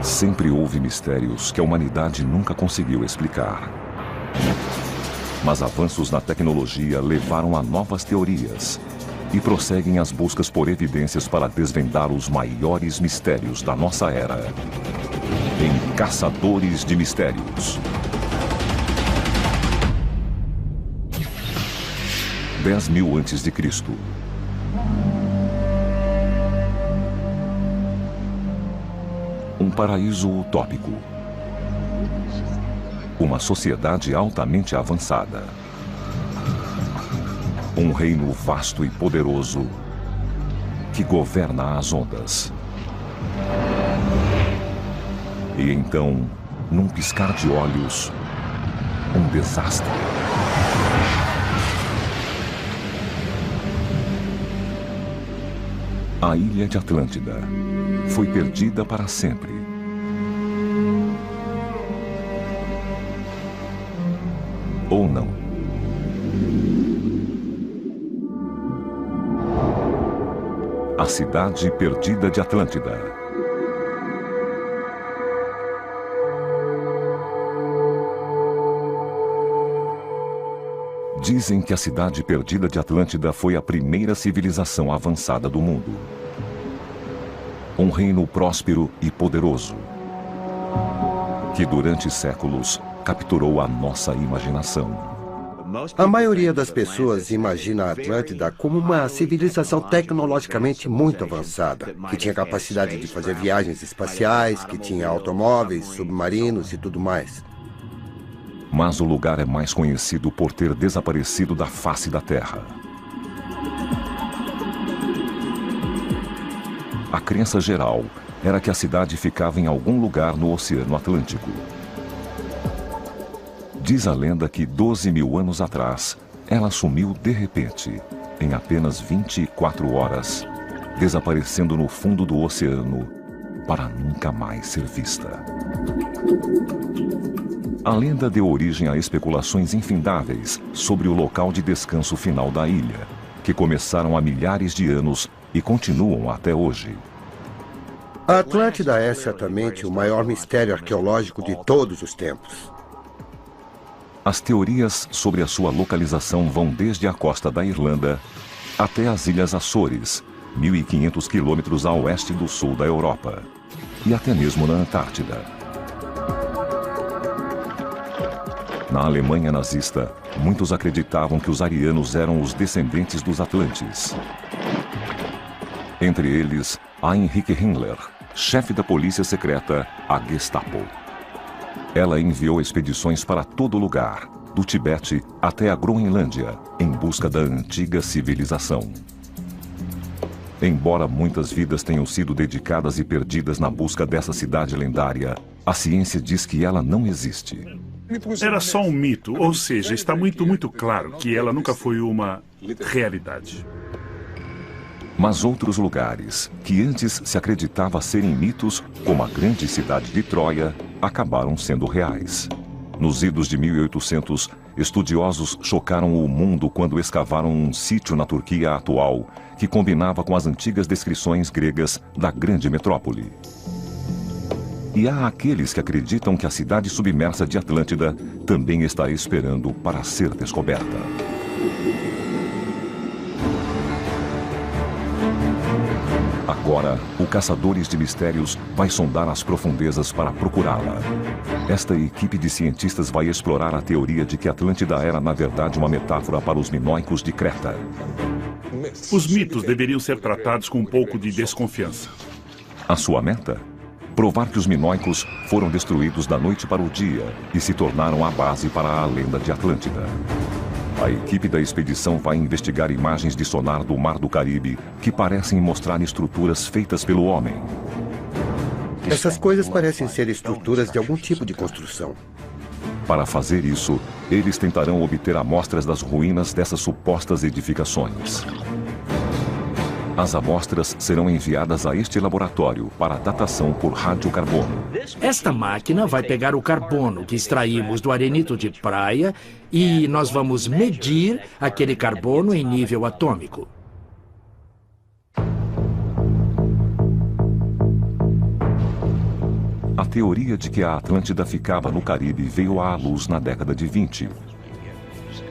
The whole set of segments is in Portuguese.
Sempre houve mistérios que a humanidade nunca conseguiu explicar. Mas avanços na tecnologia levaram a novas teorias e prosseguem as buscas por evidências para desvendar os maiores mistérios da nossa era. Em Caçadores de Mistérios. 10.000 a.C. Um paraíso utópico. Uma sociedade altamente avançada. Um reino vasto e poderoso que governa as ondas. E então, num piscar de olhos, um desastre. A ilha de Atlântida foi perdida para sempre. Ou não. A cidade perdida de Atlântida. Dizem que a cidade perdida de Atlântida foi a primeira civilização avançada do mundo. Um reino próspero e poderoso, que durante séculos capturou a nossa imaginação. A maioria das pessoas imagina a Atlântida como uma civilização tecnologicamente muito avançada, que tinha capacidade de fazer viagens espaciais, que tinha automóveis, submarinos e tudo mais. Mas o lugar é mais conhecido por ter desaparecido da face da Terra. A crença geral era que a cidade ficava em algum lugar no Oceano Atlântico. Diz a lenda que 12.000 anos atrás, ela sumiu de repente, em apenas 24 horas, desaparecendo no fundo do oceano para nunca mais ser vista. A lenda deu origem a especulações infindáveis sobre o local de descanso final da ilha, que começaram há milhares de anos e continuam até hoje. A Atlântida é certamente o maior mistério arqueológico de todos os tempos. As teorias sobre a sua localização vão desde a costa da Irlanda até as Ilhas Açores, 1.500 quilômetros a oeste do sul da Europa, e até mesmo na Antártida. Na Alemanha nazista, muitos acreditavam que os arianos eram os descendentes dos Atlantes. Entre eles, Heinrich Himmler, chefe da polícia secreta, a Gestapo. Ela enviou expedições para todo lugar, do Tibete até a Groenlândia, em busca da antiga civilização. Embora muitas vidas tenham sido dedicadas e perdidas na busca dessa cidade lendária, a ciência diz que ela não existe. Era só um mito, ou seja, está muito claro que ela nunca foi uma realidade. Mas outros lugares, que antes se acreditava serem mitos, como a grande cidade de Troia, acabaram sendo reais. Nos idos de 1800, estudiosos chocaram o mundo quando escavaram um sítio na Turquia atual, que combinava com as antigas descrições gregas da grande metrópole. E há aqueles que acreditam que a cidade submersa de Atlântida também está esperando para ser descoberta. Agora, o Caçadores de Mistérios vai sondar as profundezas para procurá-la. Esta equipe de cientistas vai explorar a teoria de que Atlântida era, na verdade, uma metáfora para os minoicos de Creta. Os mitos deveriam ser tratados com um pouco de desconfiança. A sua meta? Provar que os minoicos foram destruídos da noite para o dia e se tornaram a base para a lenda de Atlântida. A equipe da expedição vai investigar imagens de sonar do Mar do Caribe que parecem mostrar estruturas feitas pelo homem. Essas coisas parecem ser estruturas de algum tipo de construção. Para fazer isso, eles tentarão obter amostras das ruínas dessas supostas edificações. As amostras serão enviadas a este laboratório para datação por radiocarbono. Esta máquina vai pegar o carbono que extraímos do arenito de praia e nós vamos medir aquele carbono em nível atômico. A teoria de que a Atlântida ficava no Caribe veio à luz na década de 20,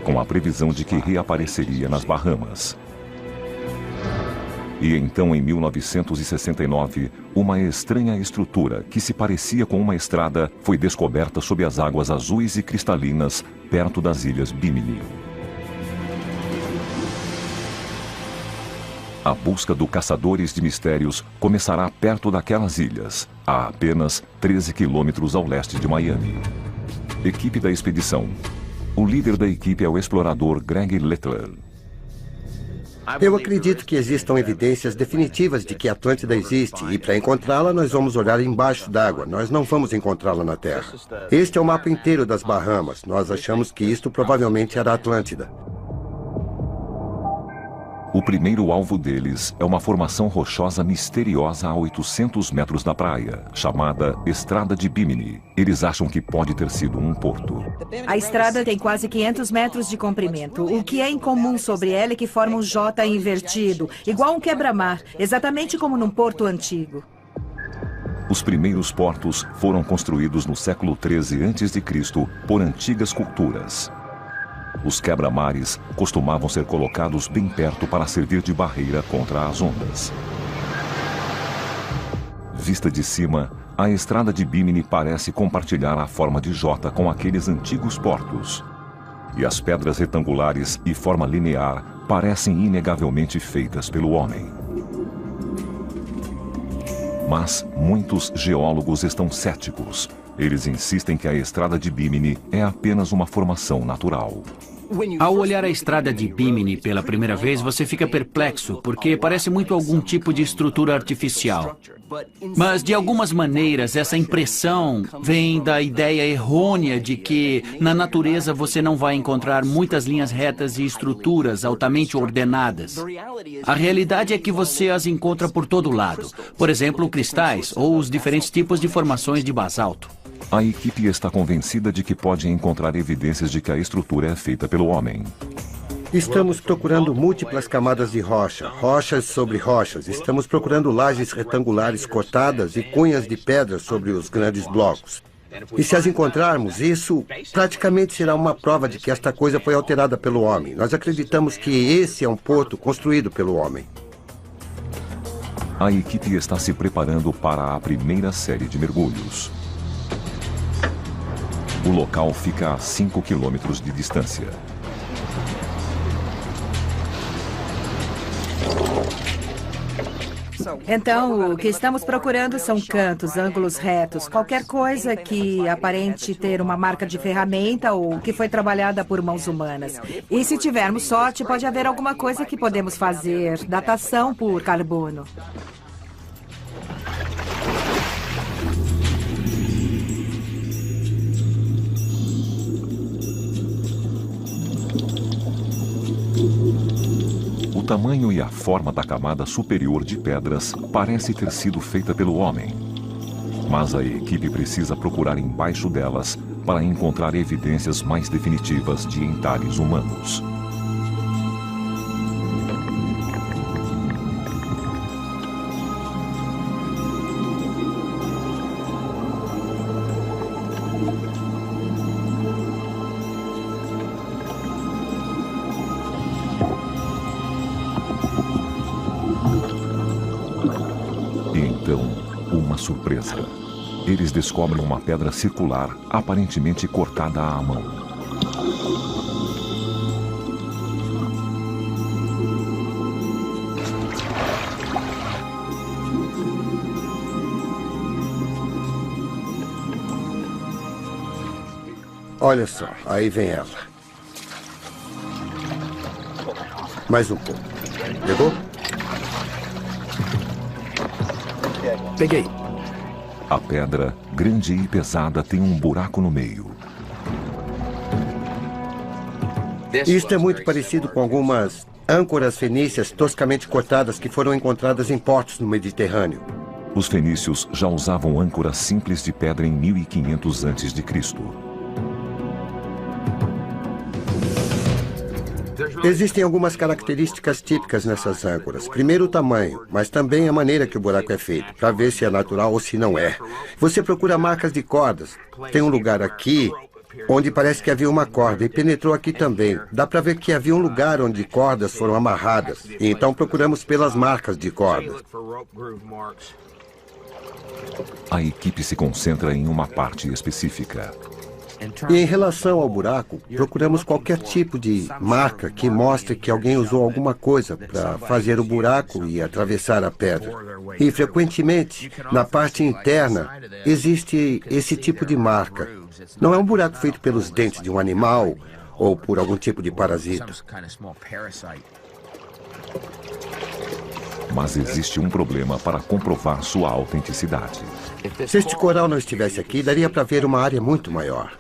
com a previsão de que reapareceria nas Bahamas. E então, em 1969, uma estranha estrutura que se parecia com uma estrada foi descoberta sob as águas azuis e cristalinas perto das ilhas Bimini. A busca do Caçadores de Mistérios começará perto daquelas ilhas, a apenas 13 quilômetros ao leste de Miami. Equipe da expedição. O líder da equipe é o explorador Greg Littler. Eu acredito que existam evidências definitivas de que a Atlântida existe e para encontrá-la nós vamos olhar embaixo d'água, nós não vamos encontrá-la na Terra. Este é o mapa inteiro das Bahamas, nós achamos que isto provavelmente era a Atlântida. O primeiro alvo deles é uma formação rochosa misteriosa a 800 metros da praia, chamada Estrada de Bimini. Eles acham que pode ter sido um porto. A estrada tem quase 500 metros de comprimento. O que é incomum sobre ela é que forma um J invertido, igual um quebra-mar, exatamente como num porto antigo. Os primeiros portos foram construídos no século XIII a.C. por antigas culturas. Os quebra-mares costumavam ser colocados bem perto para servir de barreira contra as ondas. Vista de cima, a estrada de Bimini parece compartilhar a forma de J com aqueles antigos portos. E as pedras retangulares e forma linear parecem inegavelmente feitas pelo homem. Mas muitos geólogos estão céticos. Eles insistem que a estrada de Bimini é apenas uma formação natural. Ao olhar a estrada de Bimini pela primeira vez, você fica perplexo, porque parece muito algum tipo de estrutura artificial. Mas, de algumas maneiras, essa impressão vem da ideia errônea de que, na natureza, você não vai encontrar muitas linhas retas e estruturas altamente ordenadas. A realidade é que você as encontra por todo lado. Por exemplo, cristais ou os diferentes tipos de formações de basalto. A equipe está convencida de que pode encontrar evidências de que a estrutura é feita pelo homem. Estamos procurando múltiplas camadas de rocha, rochas sobre rochas. Estamos procurando lajes retangulares cortadas e cunhas de pedra sobre os grandes blocos. E se as encontrarmos, isso praticamente será uma prova de que esta coisa foi alterada pelo homem. Nós acreditamos que esse é um porto construído pelo homem. A equipe está se preparando para a primeira série de mergulhos. O local fica a 5 quilômetros de distância. Então, o que estamos procurando são cantos, ângulos retos, qualquer coisa que aparente ter uma marca de ferramenta ou que foi trabalhada por mãos humanas. E se tivermos sorte, pode haver alguma coisa que podemos fazer, datação por carbono. O tamanho e a forma da camada superior de pedras parece ter sido feita pelo homem. Mas a equipe precisa procurar embaixo delas para encontrar evidências mais definitivas de entalhes humanos. Surpresa. Eles descobrem uma pedra circular, aparentemente cortada à mão. Olha só, aí vem ela. Mais um pouco. Pegou? Peguei. A pedra, grande e pesada, tem um buraco no meio. Isto é muito parecido com algumas âncoras fenícias toscamente cortadas que foram encontradas em portos no Mediterrâneo. Os fenícios já usavam âncoras simples de pedra em 1500 a.C. Existem algumas características típicas nessas âncoras. Primeiro, o tamanho, mas também a maneira que o buraco é feito, para ver se é natural ou se não é. Você procura marcas de cordas. Tem um lugar aqui onde parece que havia uma corda e penetrou aqui também. Dá para ver que havia um lugar onde cordas foram amarradas. E então procuramos pelas marcas de cordas. A equipe se concentra em uma parte específica. E em relação ao buraco, procuramos qualquer tipo de marca que mostre que alguém usou alguma coisa para fazer o buraco e atravessar a pedra. E frequentemente, na parte interna, existe esse tipo de marca. Não é um buraco feito pelos dentes de um animal ou por algum tipo de parasita. Mas existe um problema para comprovar sua autenticidade. Se este coral não estivesse aqui, daria para ver uma área muito maior.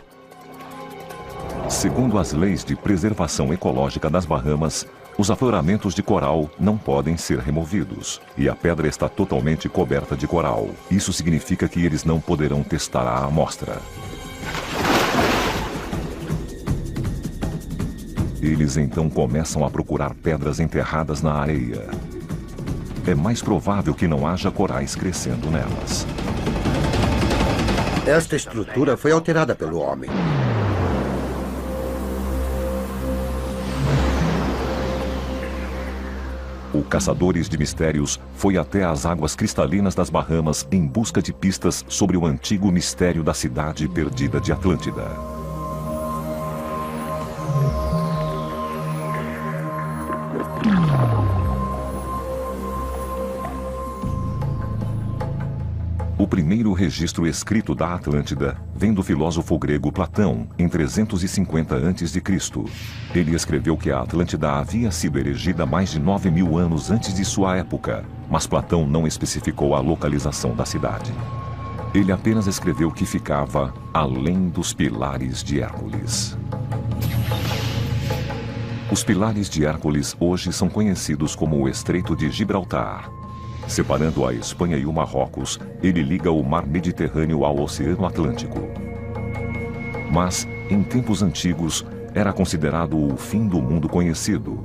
Segundo as leis de preservação ecológica das Bahamas, os afloramentos de coral não podem ser removidos. E a pedra está totalmente coberta de coral. Isso significa que eles não poderão testar a amostra. Eles então começam a procurar pedras enterradas na areia. É mais provável que não haja corais crescendo nelas. Esta estrutura foi alterada pelo homem. O Caçadores de Mistérios foi até as águas cristalinas das Bahamas em busca de pistas sobre o antigo mistério da cidade perdida de Atlântida. O primeiro registro escrito da Atlântida vem do filósofo grego Platão, em 350 a.C. Ele escreveu que a Atlântida havia sido erigida mais de 9.000 anos antes de sua época, mas Platão não especificou a localização da cidade. Ele apenas escreveu que ficava além dos Pilares de Hércules. Os Pilares de Hércules hoje são conhecidos como o Estreito de Gibraltar. Separando a Espanha e o Marrocos, ele liga o mar Mediterrâneo ao Oceano Atlântico. Mas, em tempos antigos, era considerado o fim do mundo conhecido.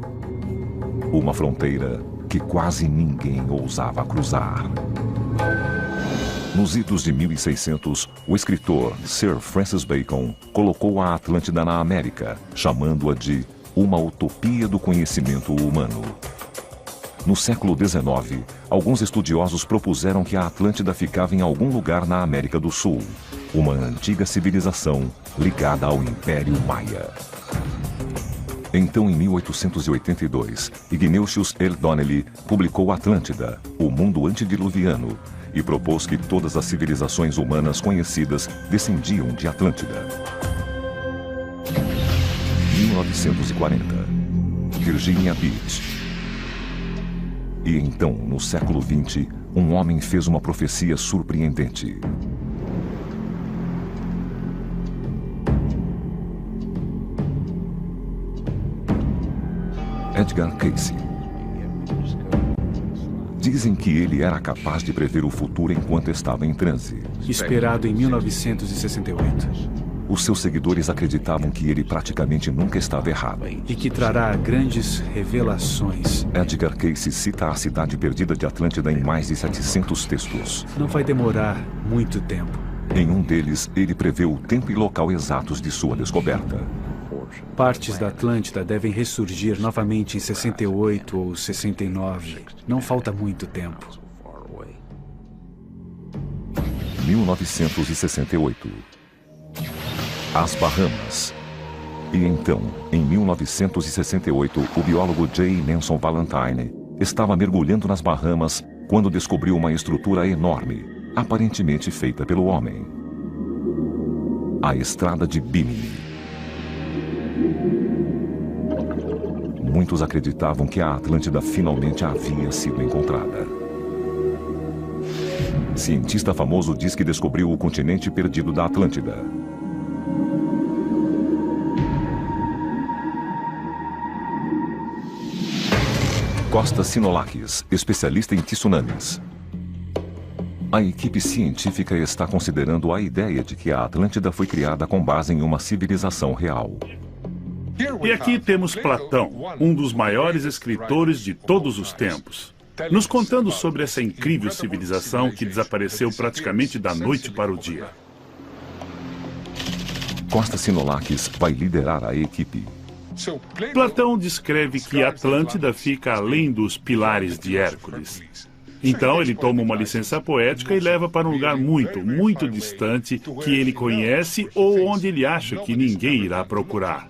Uma fronteira que quase ninguém ousava cruzar. Nos idos de 1600, o escritor Sir Francis Bacon colocou a Atlântida na América, chamando-a de uma utopia do conhecimento humano. No século XIX, alguns estudiosos propuseram que a Atlântida ficava em algum lugar na América do Sul, uma antiga civilização ligada ao Império Maia. Então, em 1882, Ignatius L. Donnelly publicou Atlântida, o mundo antediluviano, e propôs que todas as civilizações humanas conhecidas descendiam de Atlântida. 1940, Virginia Beach. E então, no século XX, um homem fez uma profecia surpreendente. Edgar Cayce. Dizem que ele era capaz de prever o futuro enquanto estava em transe. Esperado em 1968. Os seus seguidores acreditavam que ele praticamente nunca estava errado. E que trará grandes revelações. Edgar Cayce cita a cidade perdida de Atlântida em mais de 700 textos. Não vai demorar muito tempo. Em um deles, ele prevê o tempo e local exatos de sua descoberta. Partes da Atlântida devem ressurgir novamente em 68 ou 69. Não falta muito tempo. 1968. As Bahamas. E então, em 1968, o biólogo J. Nelson Valentine estava mergulhando nas Bahamas quando descobriu uma estrutura enorme, aparentemente feita pelo homem. A Estrada de Bimini. Muitos acreditavam que a Atlântida finalmente havia sido encontrada. Cientista famoso diz que descobriu o continente perdido da Atlântida. Costa Sinolakis, especialista em tsunamis. A equipe científica está considerando a ideia de que a Atlântida foi criada com base em uma civilização real. E aqui temos Platão, um dos maiores escritores de todos os tempos, nos contando sobre essa incrível civilização que desapareceu praticamente da noite para o dia. Costa Sinolakis vai liderar a equipe. Platão descreve que Atlântida fica além dos pilares de Hércules. Então ele toma uma licença poética e leva para um lugar muito, muito distante que ele conhece ou onde ele acha que ninguém irá procurar.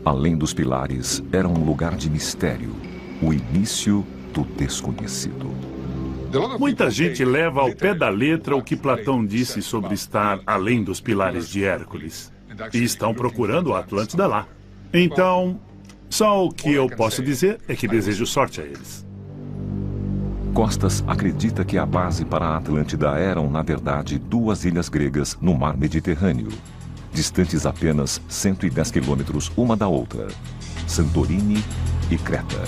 Além dos pilares, era um lugar de mistério, o início do desconhecido. Muita gente leva ao pé da letra o que Platão disse sobre estar além dos pilares de Hércules. E estão procurando a Atlântida lá. Então, só o que eu posso dizer é que desejo sorte a eles. Costas acredita que a base para a Atlântida eram, na verdade, 2 ilhas gregas no mar Mediterrâneo, distantes apenas 110 quilômetros uma da outra, Santorini e Creta.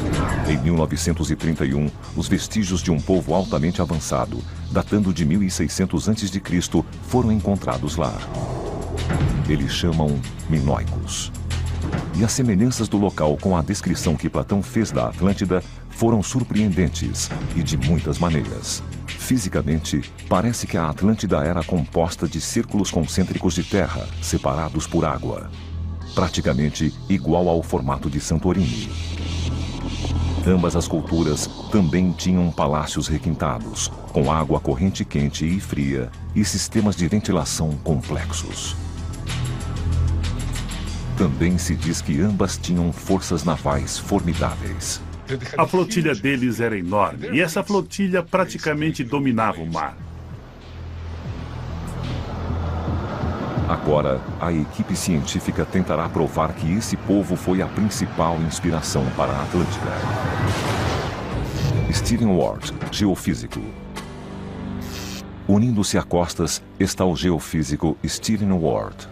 Em 1931, os vestígios de um povo altamente avançado, datando de 1600 a.C., foram encontrados lá. Eles chamam minoicos. E as semelhanças do local com a descrição que Platão fez da Atlântida foram surpreendentes e de muitas maneiras. Fisicamente, parece que a Atlântida era composta de círculos concêntricos de terra, separados por água, praticamente igual ao formato de Santorini. Ambas as culturas também tinham palácios requintados, com água corrente quente e fria e sistemas de ventilação complexos. Também se diz que ambas tinham forças navais formidáveis. A flotilha deles era enorme e essa flotilha praticamente dominava o mar. Agora, a equipe científica tentará provar que esse povo foi a principal inspiração para a Atlântida. Stephen Ward, geofísico. Unindo-se a Costas está o geofísico Stephen Ward.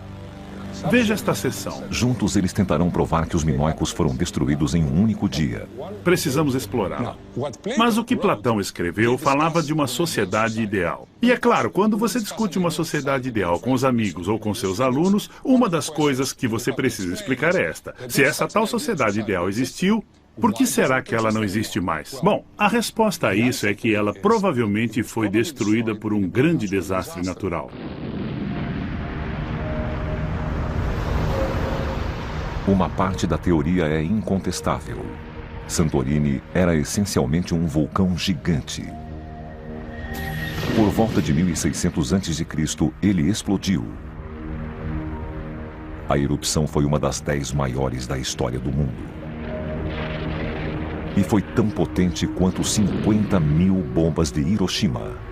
Veja esta seção. Juntos eles tentarão provar que os minoicos foram destruídos em um único dia. Precisamos explorá-la. Mas o que Platão escreveu falava de uma sociedade ideal. E é claro, quando você discute uma sociedade ideal com os amigos ou com seus alunos, uma das coisas que você precisa explicar é esta. Se essa tal sociedade ideal existiu, por que será que ela não existe mais? Bom, a resposta a isso é que ela provavelmente foi destruída por um grande desastre natural. Uma parte da teoria é incontestável. Santorini era essencialmente um vulcão gigante. Por volta de 1600 a.C., ele explodiu. A erupção foi uma das 10 maiores da história do mundo. E foi tão potente quanto 50.000 bombas de Hiroshima.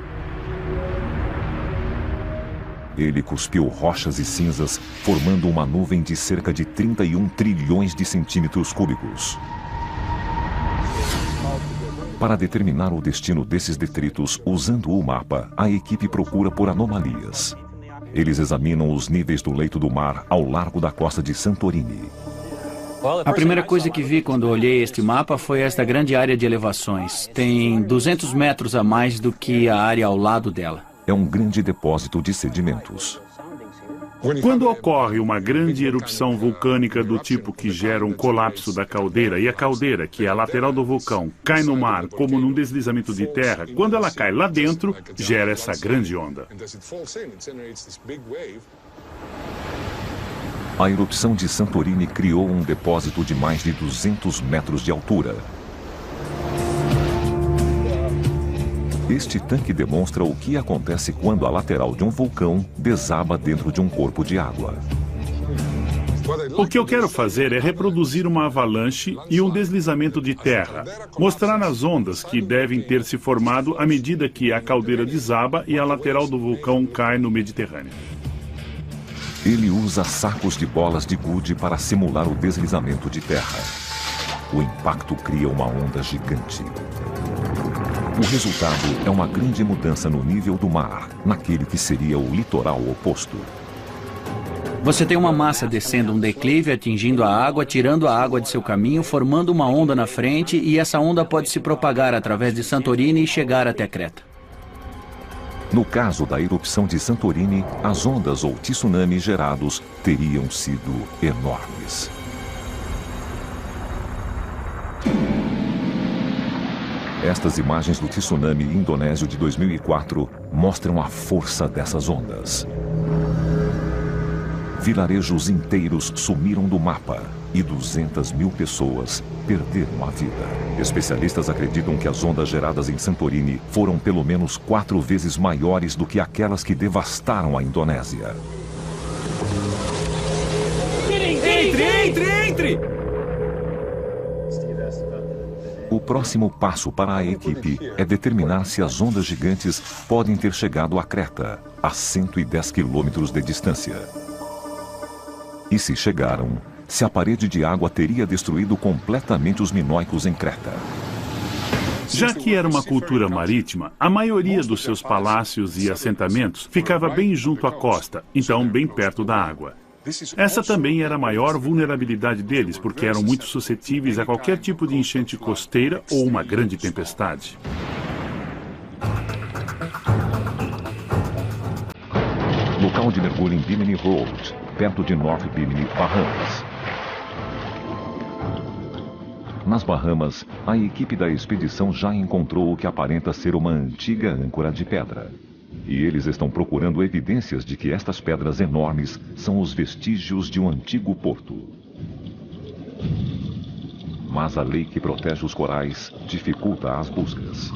Ele cuspiu rochas e cinzas, formando uma nuvem de cerca de 31 trilhões de centímetros cúbicos. Para determinar o destino desses detritos, usando o mapa, a equipe procura por anomalias. Eles examinam os níveis do leito do mar ao largo da costa de Santorini. A primeira coisa que vi quando olhei este mapa foi esta grande área de elevações. Tem 200 metros a mais do que a área ao lado dela. É um grande depósito de sedimentos. Quando ocorre uma grande erupção vulcânica do tipo que gera um colapso da caldeira, e a caldeira, que é a lateral do vulcão, cai no mar como num deslizamento de terra, quando ela cai lá dentro, gera essa grande onda. A erupção de Santorini criou um depósito de mais de 200 metros de altura. Este tanque demonstra o que acontece quando a lateral de um vulcão desaba dentro de um corpo de água. O que eu quero fazer é reproduzir uma avalanche e um deslizamento de terra, mostrar as ondas que devem ter se formado à medida que a caldeira desaba e a lateral do vulcão cai no Mediterrâneo. Ele usa sacos de bolas de gude para simular o deslizamento de terra. O impacto cria uma onda gigante. O resultado é uma grande mudança no nível do mar, naquele que seria o litoral oposto. Você tem uma massa descendo um declive, atingindo a água, tirando a água de seu caminho, formando uma onda na frente, e essa onda pode se propagar através de Santorini e chegar até Creta. No caso da erupção de Santorini, as ondas ou tsunamis gerados teriam sido enormes. Estas imagens do tsunami indonésio de 2004 mostram a força dessas ondas. Vilarejos inteiros sumiram do mapa e 200 mil pessoas perderam a vida. Especialistas acreditam que as ondas geradas em Santorini foram pelo menos 4 vezes maiores do que aquelas que devastaram a Indonésia. Entre! O próximo passo para a equipe é determinar se as ondas gigantes podem ter chegado a Creta, a 110 quilômetros de distância. E se chegaram, se a parede de água teria destruído completamente os minoicos em Creta. Já que era uma cultura marítima, a maioria dos seus palácios e assentamentos ficava bem junto à costa, então bem perto da água. Essa também era a maior vulnerabilidade deles, porque eram muito suscetíveis a qualquer tipo de enchente costeira ou uma grande tempestade. Local de mergulho em Bimini Road, perto de North Bimini, Bahamas. Nas Bahamas, a equipe da expedição já encontrou o que aparenta ser uma antiga âncora de pedra. E eles estão procurando evidências de que estas pedras enormes são os vestígios de um antigo porto. Mas a lei que protege os corais dificulta as buscas.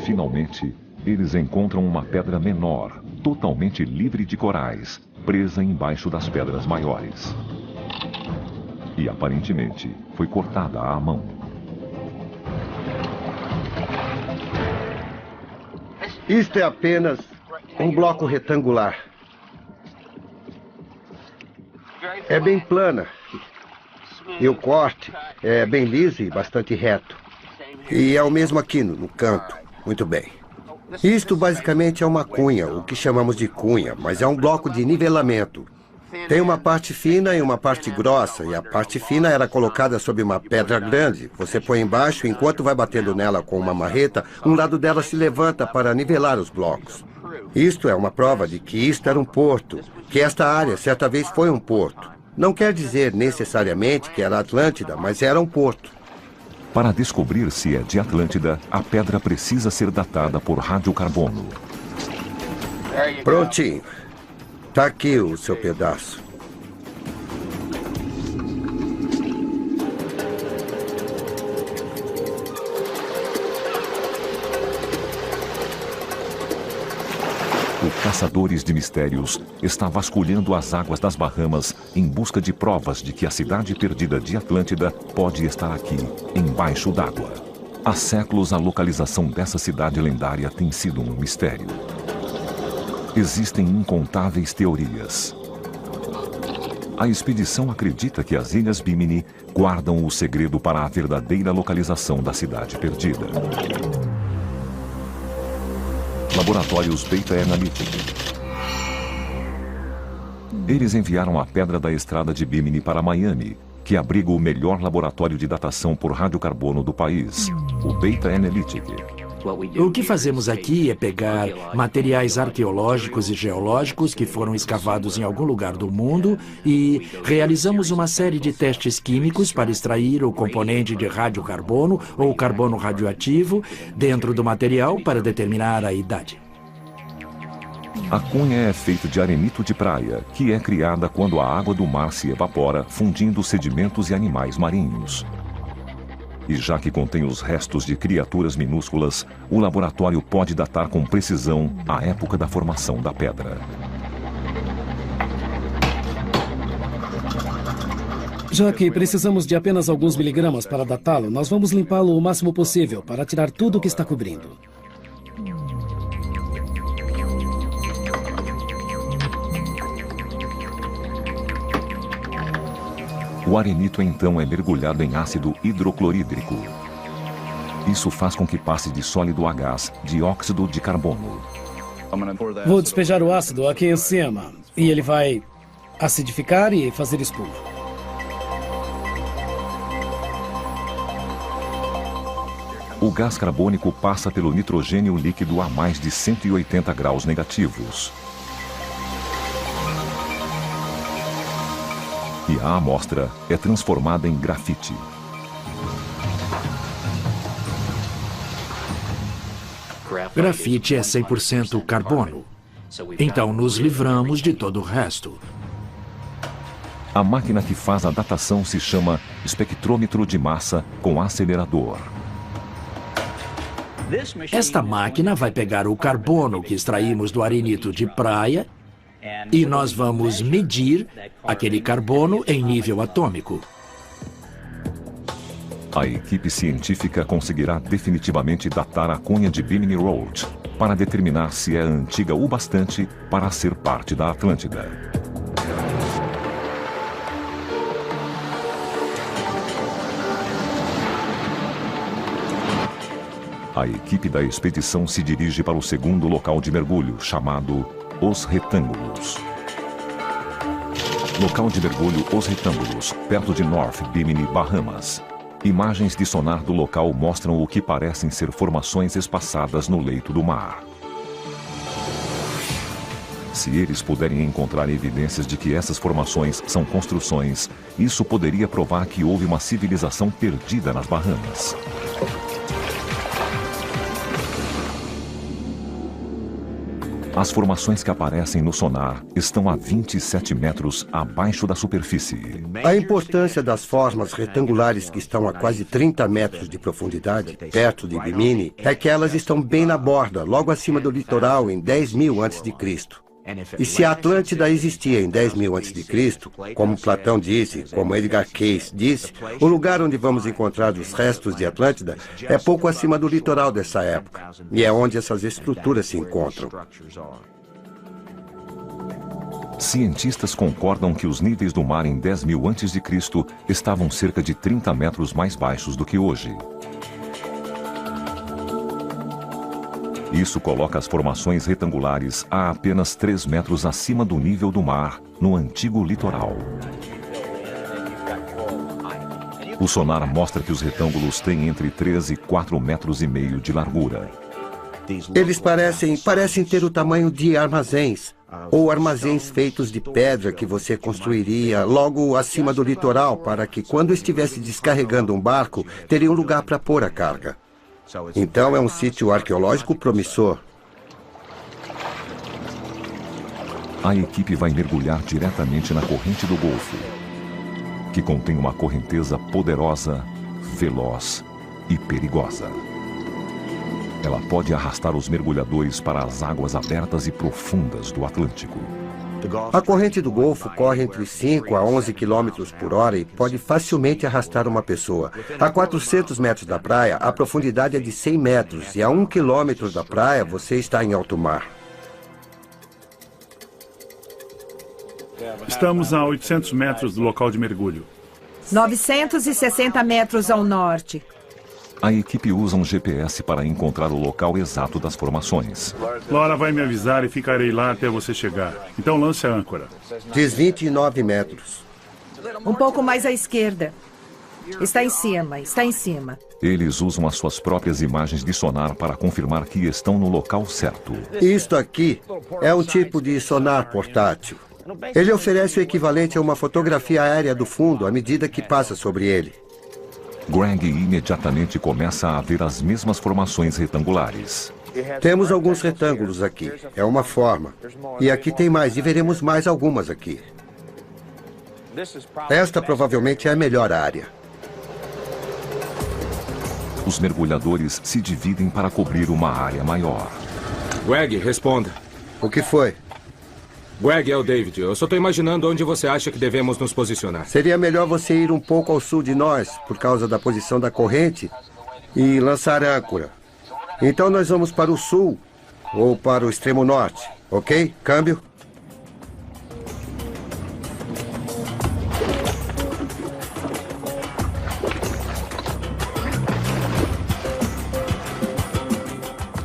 Finalmente, eles encontram uma pedra menor, totalmente livre de corais, presa embaixo das pedras maiores. E aparentemente foi cortada à mão. Isto é apenas um bloco retangular. É bem plana. E o corte é bem liso e bastante reto. E é o mesmo aqui no canto. Muito bem. Isto basicamente é uma cunha, o que chamamos de cunha, mas é um bloco de nivelamento. Tem uma parte fina e uma parte grossa, e a parte fina era colocada sobre uma pedra grande. Você põe embaixo e enquanto vai batendo nela com uma marreta, um lado dela se levanta para nivelar os blocos. Isto é uma prova de que isto era um porto, que esta área certa vez foi um porto. Não quer dizer necessariamente que era Atlântida, mas era um porto. Para descobrir se é de Atlântida, a pedra precisa ser datada por radiocarbono. Prontinho. Tá aqui o seu pedaço. O Caçadores de Mistérios está vasculhando as águas das Bahamas em busca de provas de que a cidade perdida de Atlântida pode estar aqui, embaixo d'água. Há séculos a localização dessa cidade lendária tem sido um mistério. Existem incontáveis teorias. A expedição acredita que as Ilhas Bimini guardam o segredo para a verdadeira localização da cidade perdida. Laboratórios Beta Analytic. Eles enviaram a pedra da estrada de Bimini para Miami, que abriga o melhor laboratório de datação por radiocarbono do país, o Beta Analytic. O que fazemos aqui é pegar materiais arqueológicos e geológicos que foram escavados em algum lugar do mundo e realizamos uma série de testes químicos para extrair o componente de radiocarbono ou carbono radioativo dentro do material para determinar a idade. A cunha é feita de arenito de praia, que é criada quando a água do mar se evapora, fundindo sedimentos e animais marinhos. E já que contém os restos de criaturas minúsculas, o laboratório pode datar com precisão a época da formação da pedra. Já que precisamos de apenas alguns miligramas para datá-lo, nós vamos limpá-lo o máximo possível para tirar tudo o que está cobrindo. O arenito então é mergulhado em ácido hidroclorídrico. Isso faz com que passe de sólido a gás, dióxido de carbono. Vou despejar o ácido aqui em cima e ele vai acidificar e fazer espuma. O gás carbônico passa pelo nitrogênio líquido a mais de 180 graus negativos. e a amostra é transformada em grafite. Grafite é 100% carbono. Então nos livramos de todo o resto. A máquina que faz a datação se chama espectrômetro de massa com acelerador. Esta máquina vai pegar o carbono que extraímos do arenito de praia e nós vamos medir aquele carbono em nível atômico. A equipe científica conseguirá definitivamente datar a cunha de Bimini Road para determinar se é antiga o bastante para ser parte da Atlântida. A equipe da expedição se dirige para o segundo local de mergulho, chamado Os Retângulos. Local de mergulho Os Retângulos, perto de North Bimini, Bahamas. Imagens de sonar do local mostram o que parecem ser formações espaçadas no leito do mar. Se eles puderem encontrar evidências de que essas formações são construções, isso poderia provar que houve uma civilização perdida nas Bahamas. As formações que aparecem no sonar estão a 27 metros abaixo da superfície. A importância das formas retangulares que estão a quase 30 metros de profundidade, perto de Bimini, é que elas estão bem na borda, logo acima do litoral, em 10.000 a.C. E se a Atlântida existia em 10.000 a.C., como Platão disse, como Edgar Cayce disse, o lugar onde vamos encontrar os restos de Atlântida é pouco acima do litoral dessa época. E é onde essas estruturas se encontram. Cientistas concordam que os níveis do mar em 10.000 a.C. estavam cerca de 30 metros mais baixos do que hoje. Isso coloca as formações retangulares a apenas 3 metros acima do nível do mar, no antigo litoral. O sonar mostra que os retângulos têm entre 3 e 4,5 metros de largura. Eles parecem ter o tamanho de armazéns, ou armazéns feitos de pedra que você construiria logo acima do litoral para que, quando estivesse descarregando um barco, teria um lugar para pôr a carga. Então é um sítio arqueológico promissor. A equipe vai mergulhar diretamente na corrente do Golfo, que contém uma correnteza poderosa, veloz e perigosa. Ela pode arrastar os mergulhadores para as águas abertas e profundas do Atlântico. A corrente do Golfo corre entre 5 a 11 km por hora e pode facilmente arrastar uma pessoa. A 400 metros da praia, a profundidade é de 100 metros e a 1 quilômetro da praia você está em alto mar. Estamos a 800 metros do local de mergulho. 960 metros ao norte. A equipe usa um GPS para encontrar o local exato das formações. Laura vai me avisar e ficarei lá até você chegar. Então lance a âncora. Diz 29 metros. Um pouco mais à esquerda. Está em cima, está em cima. Eles usam as suas próprias imagens de sonar para confirmar que estão no local certo. Isto aqui é um tipo de sonar portátil. Ele oferece o equivalente a uma fotografia aérea do fundo à medida que passa sobre ele. Greg imediatamente começa a ver as mesmas formações retangulares. Temos alguns retângulos aqui. É uma forma. E aqui tem mais, e veremos mais algumas aqui. Esta provavelmente é a melhor área. Os mergulhadores se dividem para cobrir uma área maior. Greg, responda. O que foi? Greg, é o David. Eu só estou imaginando onde você acha que devemos nos posicionar. Seria melhor você ir um pouco ao sul de nós, por causa da posição da corrente, e lançar âncora. Então nós vamos para o sul, ou para o extremo norte, ok? Câmbio.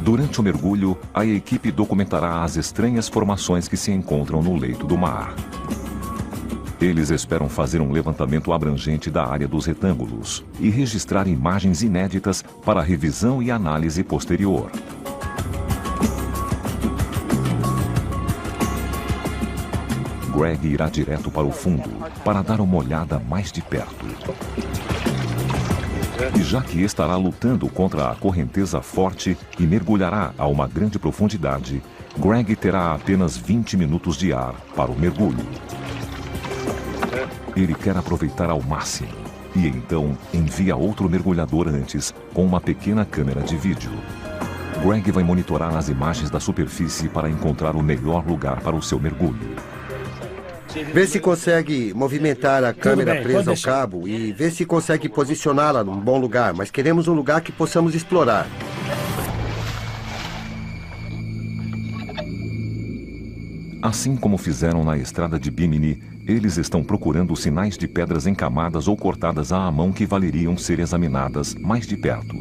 Durante o mergulho, a equipe documentará as estranhas formações que se encontram no leito do mar. Eles esperam fazer um levantamento abrangente da área dos retângulos e registrar imagens inéditas para revisão e análise posterior. Greg irá direto para o fundo para dar uma olhada mais de perto. E já que estará lutando contra a correnteza forte e mergulhará a uma grande profundidade, Greg terá apenas 20 minutos de ar para o mergulho. Ele quer aproveitar ao máximo e então envia outro mergulhador antes com uma pequena câmera de vídeo. Greg vai monitorar as imagens da superfície para encontrar o melhor lugar para o seu mergulho. Vê se consegue movimentar a câmera bem, presa pode ao deixar. cabo e vê se consegue posicioná-la num bom lugar, mas queremos um lugar que possamos explorar. Assim como fizeram na estrada de Bimini, eles estão procurando sinais de pedras encamadas ou cortadas à mão que valeriam ser examinadas mais de perto.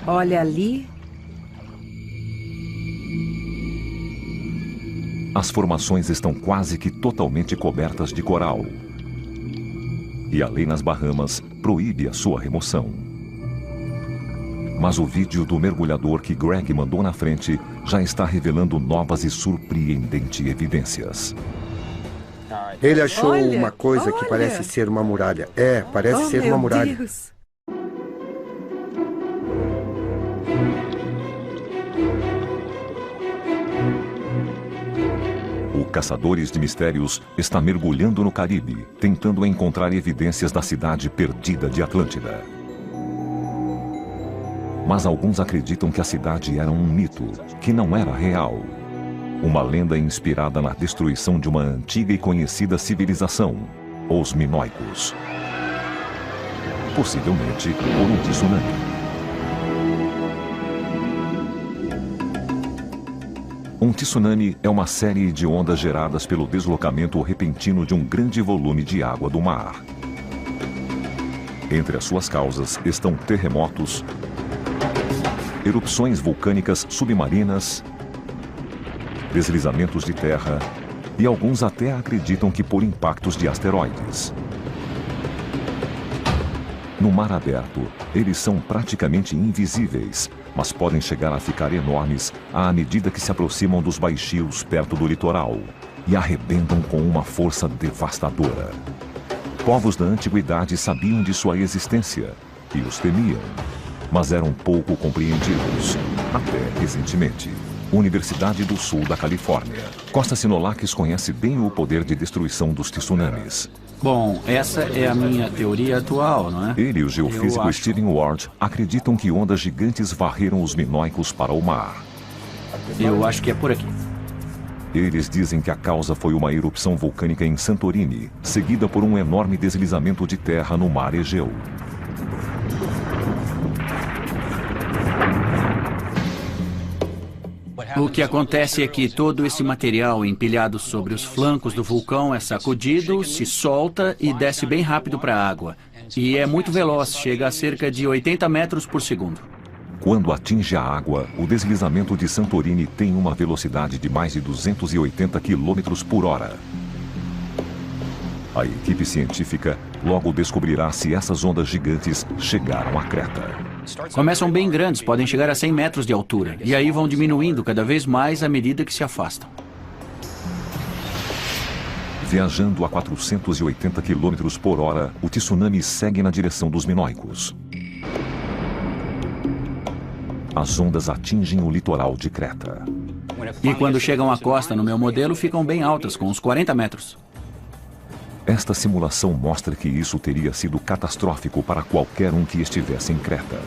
Olha ali. As formações estão quase que totalmente cobertas de coral. E a lei nas Bahamas proíbe a sua remoção. Mas o vídeo do mergulhador que Greg mandou na frente já está revelando novas e surpreendentes evidências. Ele achou Olha, uma coisa que olha. parece ser uma muralha. É, parece ser uma muralha. Deus. O Caçadores de Mistérios está mergulhando no Caribe, tentando encontrar evidências da cidade perdida de Atlântida. Mas alguns acreditam que a cidade era um mito, que não era real. Uma lenda inspirada na destruição de uma antiga e conhecida civilização, os Minoicos. Possivelmente por um tsunami. Um tsunami é uma série de ondas geradas pelo deslocamento repentino de um grande volume de água do mar. Entre as suas causas estão terremotos, erupções vulcânicas submarinas, deslizamentos de terra e alguns até acreditam que por impactos de asteroides. No mar aberto, eles são praticamente invisíveis, mas podem chegar a ficar enormes à medida que se aproximam dos baixios perto do litoral e arrebentam com uma força devastadora. Povos da antiguidade sabiam de sua existência e os temiam, mas eram pouco compreendidos, até recentemente. Universidade do Sul da Califórnia. Costa Sinolakis conhece bem o poder de destruição dos tsunamis. Bom, essa é a minha teoria atual, não é? Ele e o geofísico Eu acho. Stephen Ward acreditam que ondas gigantes varreram os minoicos para o mar. Eu acho que é por aqui. Eles dizem que a causa foi uma erupção vulcânica em Santorini, seguida por um enorme deslizamento de terra no mar Egeu. O que acontece é que todo esse material empilhado sobre os flancos do vulcão é sacudido, se solta e desce bem rápido para a água. E é muito veloz, chega a cerca de 80 metros por segundo. Quando atinge a água, o deslizamento de Santorini tem uma velocidade de mais de 280 km por hora. A equipe científica logo descobrirá se essas ondas gigantes chegaram à Creta. Começam bem grandes, podem chegar a 100 metros de altura. E aí vão diminuindo cada vez mais à medida que se afastam. Viajando a 480 km por hora, o tsunami segue na direção dos minoicos. As ondas atingem o litoral de Creta. E quando chegam à costa, no meu modelo, ficam bem altas, com uns 40 metros. Esta simulação mostra que isso teria sido catastrófico para qualquer um que estivesse em Creta.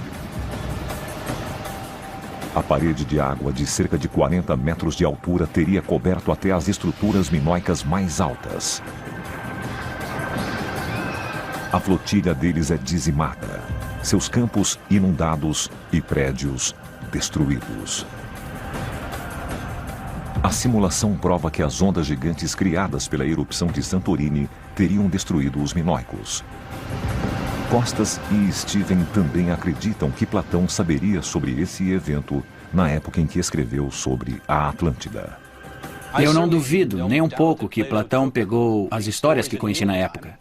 A parede de água de cerca de 40 metros de altura teria coberto até as estruturas minoicas mais altas. A flotilha deles é dizimada, seus campos inundados e prédios destruídos. A simulação prova que as ondas gigantes criadas pela erupção de Santorini teriam destruído os minoicos. Costas e Steven também acreditam que Platão saberia sobre esse evento na época em que escreveu sobre a Atlântida. Eu não duvido nem um pouco que Platão pegou as histórias que conheci na época.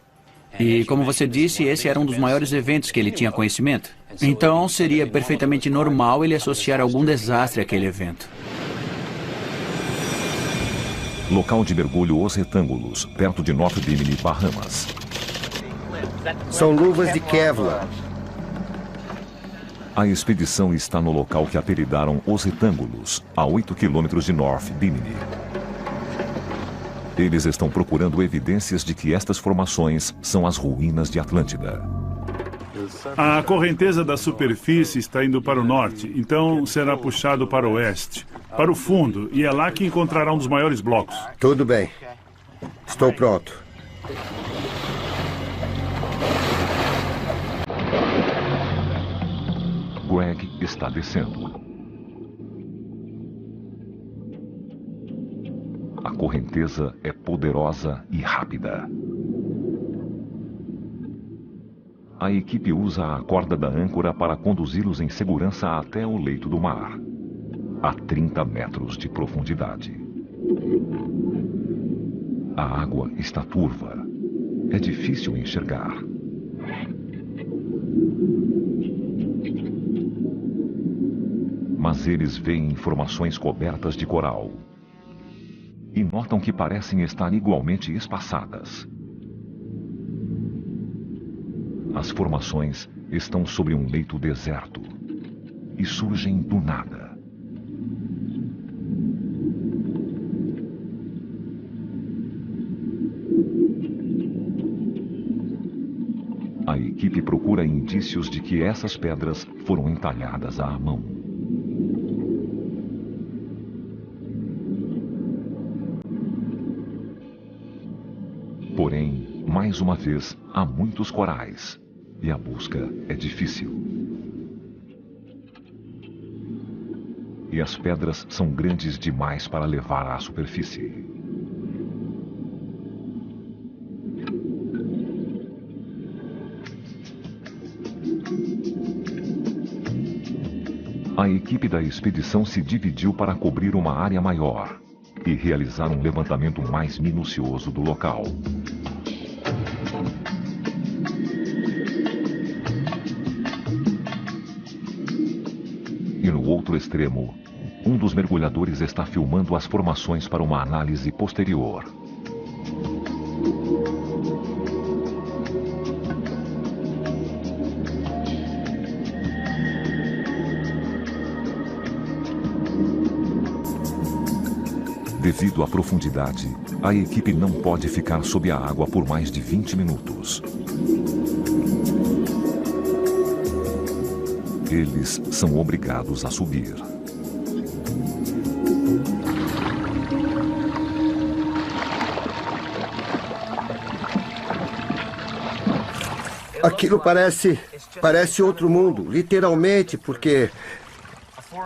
E, como você disse, esse era um dos maiores eventos que ele tinha conhecimento. Então, seria perfeitamente normal ele associar algum desastre àquele evento. Local de mergulho Os Retângulos, perto de North Bimini, Bahamas. São luvas de Kevlar. A expedição está no local que apelidaram Os Retângulos, a 8 quilômetros de North Bimini. Eles estão procurando evidências de que estas formações são as ruínas de Atlântida. A correnteza da superfície está indo para o norte, então será puxado para o oeste, para o fundo, e é lá que encontrará um dos maiores blocos. Tudo bem. Estou pronto. Greg está descendo. A correnteza é poderosa e rápida. A equipe usa a corda da âncora para conduzi-los em segurança até o leito do mar, a 30 metros de profundidade. A água está turva. É difícil enxergar. Mas eles veem formações cobertas de coral e notam que parecem estar igualmente espaçadas. As formações estão sobre um leito deserto e surgem do nada. A equipe procura indícios de que essas pedras foram entalhadas à mão. Porém, mais uma vez, há muitos corais e a busca é difícil. E as pedras são grandes demais para levar à superfície. A equipe da expedição se dividiu para cobrir uma área maior e realizar um levantamento mais minucioso do local. E no outro extremo, um dos mergulhadores está filmando as formações para uma análise posterior. Devido à profundidade, a equipe não pode ficar sob a água por mais de 20 minutos. Eles são obrigados a subir. Aquilo parece outro mundo, literalmente, porque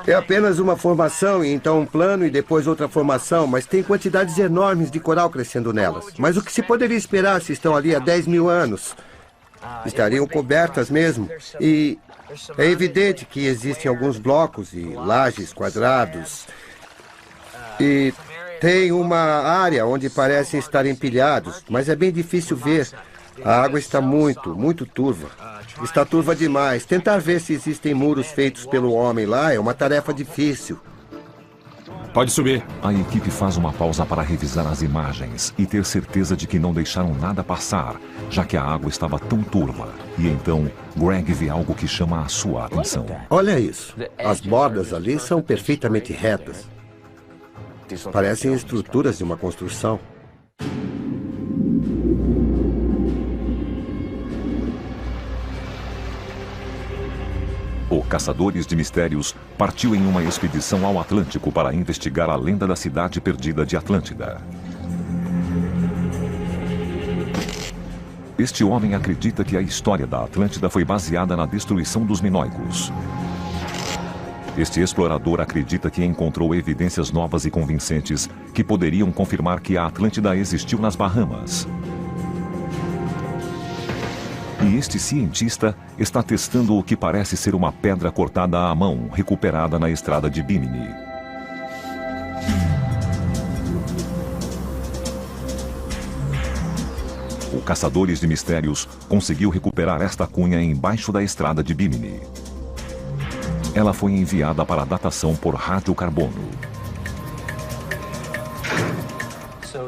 é apenas uma formação, e então um plano e depois outra formação, mas tem quantidades enormes de coral crescendo nelas. Mas o que se poderia esperar se estão ali há 10 mil anos? Estariam cobertas mesmo. E é evidente que existem alguns blocos e lajes quadrados. E tem uma área onde parecem estar empilhados, mas é bem difícil ver. A água está muito turva. Está turva demais. Tentar ver se existem muros feitos pelo homem lá é uma tarefa difícil. Pode subir. A equipe faz uma pausa para revisar as imagens e ter certeza de que não deixaram nada passar, já que a água estava tão turva. E então, Greg vê algo que chama a sua atenção. Olha isso. As bordas ali são perfeitamente retas. Parecem estruturas de uma construção. O Caçadores de Mistérios partiu em uma expedição ao Atlântico para investigar a lenda da cidade perdida de Atlântida. Este homem acredita que a história da Atlântida foi baseada na destruição dos minoicos. Este explorador acredita que encontrou evidências novas e convincentes que poderiam confirmar que a Atlântida existiu nas Bahamas. E este cientista está testando o que parece ser uma pedra cortada à mão, recuperada na estrada de Bimini. O Caçadores de Mistérios conseguiu recuperar esta cunha embaixo da estrada de Bimini. Ela foi enviada para datação por radiocarbono.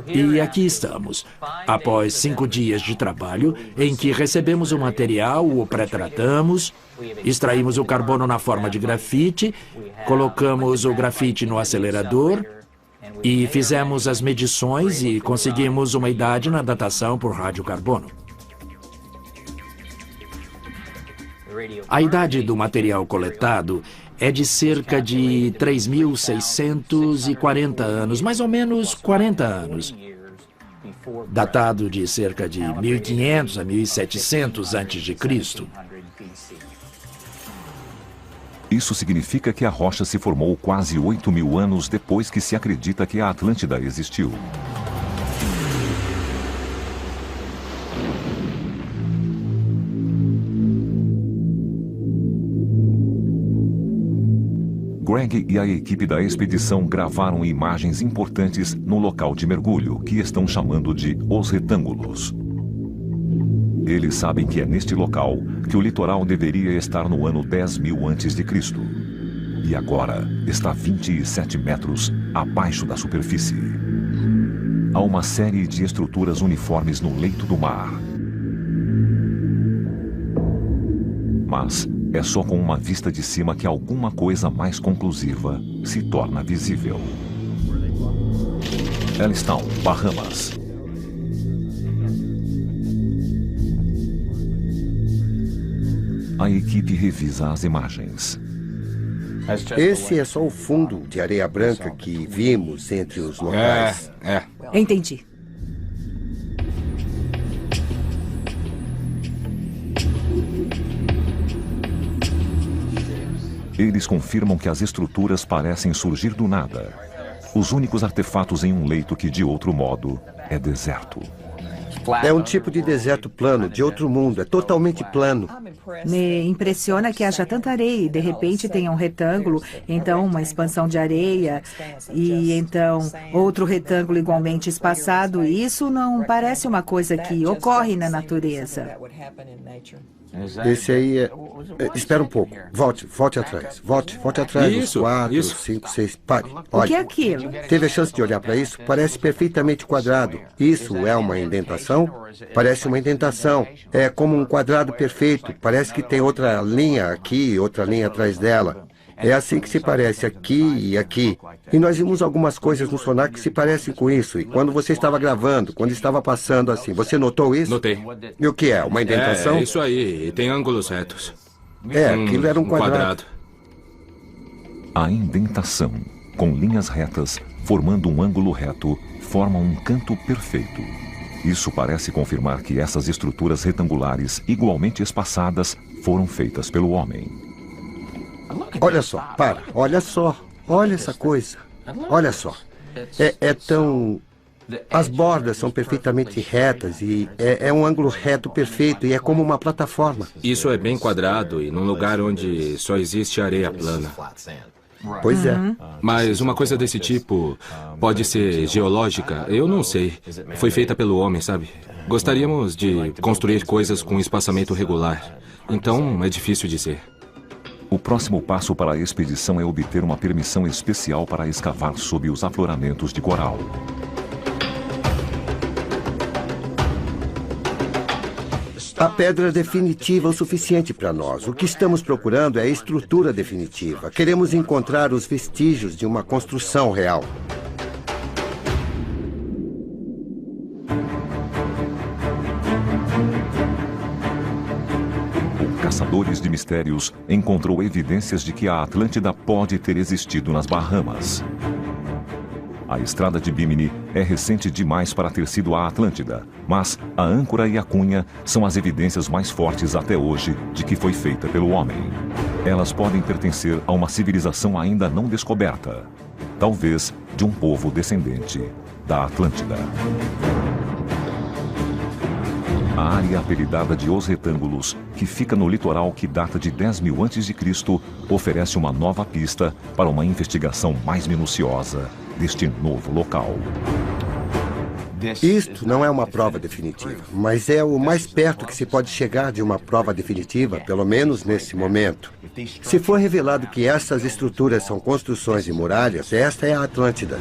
E aqui estamos, após 5 dias de trabalho, em que recebemos o material, o pré-tratamos, extraímos o carbono na forma de grafite, colocamos o grafite no acelerador e fizemos as medições e conseguimos uma idade na datação por radiocarbono. A idade do material coletado é de cerca de 3.640 anos, mais ou menos 40 anos. Datado de cerca de 1500 a 1700 a.C. Isso significa que a rocha se formou quase 8.000 anos depois que se acredita que a Atlântida existiu. Greg e a equipe da expedição gravaram imagens importantes no local de mergulho, que estão chamando de Os Retângulos. Eles sabem que é neste local que o litoral deveria estar no ano 10.000 a.C. E agora está 27 metros abaixo da superfície. Há uma série de estruturas uniformes no leito do mar. Mas é só com uma vista de cima que alguma coisa mais conclusiva se torna visível. Ellistown, Bahamas. A equipe revisa as imagens. Esse é só o fundo de areia branca que vimos entre os locais. Entendi. Eles confirmam que as estruturas parecem surgir do nada. Os únicos artefatos em um leito que, de outro modo, é deserto. É um tipo de deserto plano, de outro mundo. É totalmente plano. Me impressiona que haja tanta areia e, de repente, tenha um retângulo, então uma expansão de areia, e então outro retângulo igualmente espaçado. Isso não parece uma coisa que ocorre na natureza. Esse aí é... Espera um pouco. Volte atrás. Volte atrás. Isso, 4, 5, 6... Pare. O que é Olha. aquilo? Teve a chance de olhar para isso? Parece perfeitamente quadrado. Isso é uma indentação? Parece uma indentação. É como um quadrado perfeito. Parece que tem outra linha aqui e outra linha atrás dela. É assim que se parece aqui e aqui. E nós vimos algumas coisas no sonar que se parecem com isso. E quando você estava gravando, quando estava passando assim, você notou isso? Notei. E o que é? Uma indentação? É isso aí. E tem ângulos retos. Aquilo era um quadrado. A indentação, com linhas retas, formando um ângulo reto, forma um canto perfeito. Isso parece confirmar que essas estruturas retangulares, igualmente espaçadas, foram feitas pelo homem. Olha só, para. Olha só. Olha essa coisa. Olha só. É tão... As bordas são perfeitamente retas e é um ângulo reto perfeito e é como uma plataforma. Isso é bem quadrado e num lugar onde só existe areia plana. Pois é. Mas uma coisa desse tipo pode ser geológica? Eu não sei. Foi feita pelo homem, sabe? Gostaríamos de construir coisas com espaçamento regular. Então é difícil dizer. O próximo passo para a expedição é obter uma permissão especial para escavar sob os afloramentos de coral. A pedra definitiva é o suficiente para nós. O que estamos procurando é a estrutura definitiva. Queremos encontrar os vestígios de uma construção real. Caçadores de Mistérios encontrou evidências de que a Atlântida pode ter existido nas Bahamas. A estrada de Bimini é recente demais para ter sido a Atlântida, mas a âncora e a cunha são as evidências mais fortes até hoje de que foi feita pelo homem. Elas podem pertencer a uma civilização ainda não descoberta, talvez de um povo descendente da Atlântida. A área apelidada de Os Retângulos, que fica no litoral que data de 10.000 a.C., oferece uma nova pista para uma investigação mais minuciosa deste novo local. Isto não é uma prova definitiva, mas é o mais perto que se pode chegar de uma prova definitiva, pelo menos nesse momento. Se for revelado que essas estruturas são construções de muralhas, esta é a Atlântida.